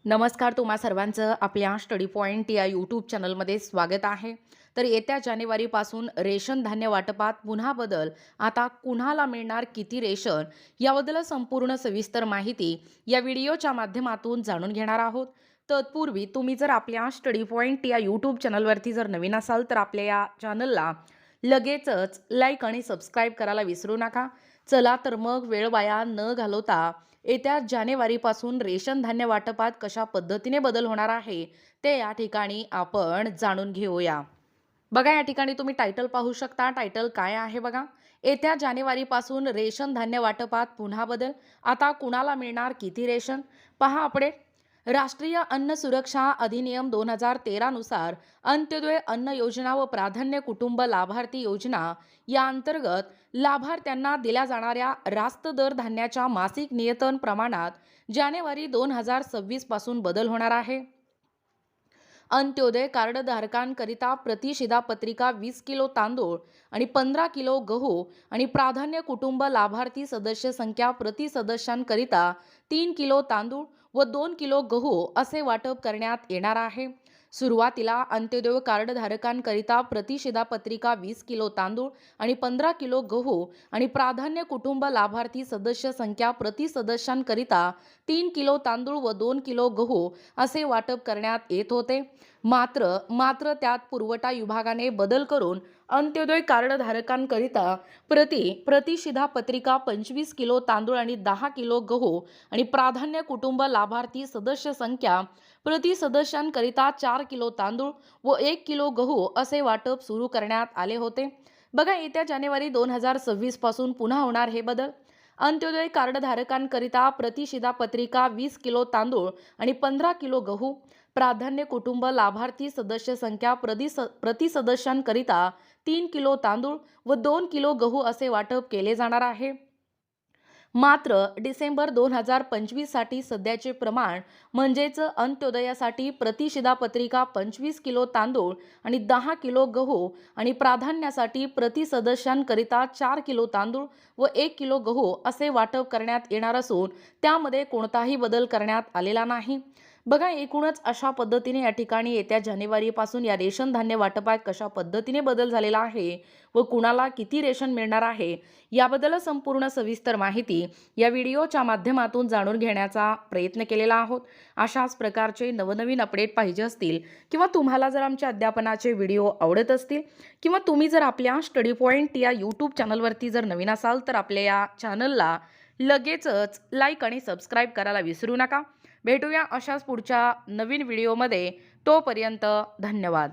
नमस्कार, तुम्हा सर्वांचं आपल्या स्टडी पॉइंट या यूट्यूब चॅनलमध्ये स्वागत आहे. तर येत्या जानेवारीपासून रेशन धान्य वाटपात पुन्हा बदल. आता कुणाला मिळणार किती रेशन याबद्दल संपूर्ण सविस्तर माहिती या व्हिडिओच्या माध्यमातून जाणून घेणार आहोत. तत्पूर्वी तुम्ही जर आपल्या स्टडी पॉइंट या यूट्यूब चॅनलवरती जर नवीन असाल तर आपल्या या चॅनलला लगेचच लाईक आणि सबस्क्राईब करायला विसरू नका. चला तर मग वेळ वाया न घालवता येत्या जानेवारीपासून रेशन धान्य वाटपात कशा पद्धतीने बदल होणार आहे ते या ठिकाणी आपण जाणून घेऊया. बघा, या ठिकाणी तुम्ही टायटल पाहू शकता. टायटल काय आहे बघा, येत्या जानेवारीपासून रेशन धान्य वाटपात पुन्हा बदल. आता कुणाला मिळणार किती रेशन, पहा अपडेट. राष्ट्रीय अन्न सुरक्षा अधिनियम 2013 नुसार अंत्योदय अन्न योजना व प्राधान्य कुटुंब लाभार्थी योजना या अंतर्गत लाभार्थ्यांना दिल्या जाणाऱ्या रास्त दर धान्याच्या मासिक नियतन प्रमाणात जानेवारी 2026 पासून बदल होणार आहे. अंत्योदय कार्डधारकांकरिता प्रति शिधापत्रिका 20 किलो तांदूळ आणि 15 किलो गहू आणि प्राधान्य कुटुंब लाभार्थी सदस्य संख्या प्रति सदस्यांकरिता 3 किलो तांदूळ व 2 किलो गहू असे वाटप करण्यात येणार आहे. सुरुवातीला अंत्योदय कार्डधारकांकरिता प्रति शिधापत्रिका 20 किलो तांदूळ आणि 15 किलो गहू आणि प्राधान्य कुटुंब लाभार्थी सदस्य संख्या प्रति सदस्यांकरिता 3 किलो तांदूळ व 2 किलो गहू असे वाटप करण्यात येत होते. मात्र त्यात पुरवठा विभागाने बदल करून अंत्योदय कार्डधारकांकरिता प्रति शिधापत्रिका 25 किलो तांदूळ आणि 10 किलो गहू आणि प्राधान्य कुटुंब लाभार्थी सदस्य संख्या प्रति सदस्यांकरिता 4 किलो तांदूळ व 1 किलो गहू असे वाटप सुरू करण्यात आले होते. बघा, येत्या जानेवारी 2026 पासून पुन्हा होणार हे बदल. अंत्योदय कार्डधारकांकरिता प्रति शिधापत्रिका 20 किलो तांदूळ आणि 15 किलो गहू, प्राधान्य कुटुंब लाभार्थी सदस्य संख्या प्रति सदस्यांकरिता 3 किलो तांदूळ व 2 किलो गहू असे वाटप केले जाणार आहे. मात्र डिसेंबर 2025 साठी सध्याचे प्रमाण म्हणजेच अंत्योदयासाठी प्रति शिधापत्रिका 25 किलो तांदूळ आणि 10 किलो गहू आणि प्राधान्यासाठी प्रति सदस्यांकरिता 4 किलो तांदूळ व 1 किलो गहू असे वाटप करण्यात येणार असून त्यामध्ये कोणताही बदल करण्यात आलेला नाही. बघा, एकूणच अशा पद्धतीने या ठिकाणी येत्या जानेवारीपासून या रेशन धान्य वाटपात कशा पद्धतीने बदल झालेला आहे व कुणाला किती रेशन मिळणार आहे याबद्दल संपूर्ण सविस्तर माहिती या व्हिडिओच्या माध्यमातून जाणून घेण्याचा प्रयत्न केलेला आहोत. अशाच प्रकारचे नवनवीन अपडेट पाहिजे असतील किंवा तुम्हाला जर आमच्या अध्यापनाचे व्हिडिओ आवडत असतील किंवा तुम्ही जर आपल्या स्टडी पॉइंट या यूट्यूब चॅनलवरती जर नवीन असाल तर आपल्या या चॅनलला लगेचच लाईक आणि सबस्क्राईब करायला विसरू नका. भेटूया अशाच पुढच्या नवीन व्हिडिओमध्ये. तोपर्यंत धन्यवाद.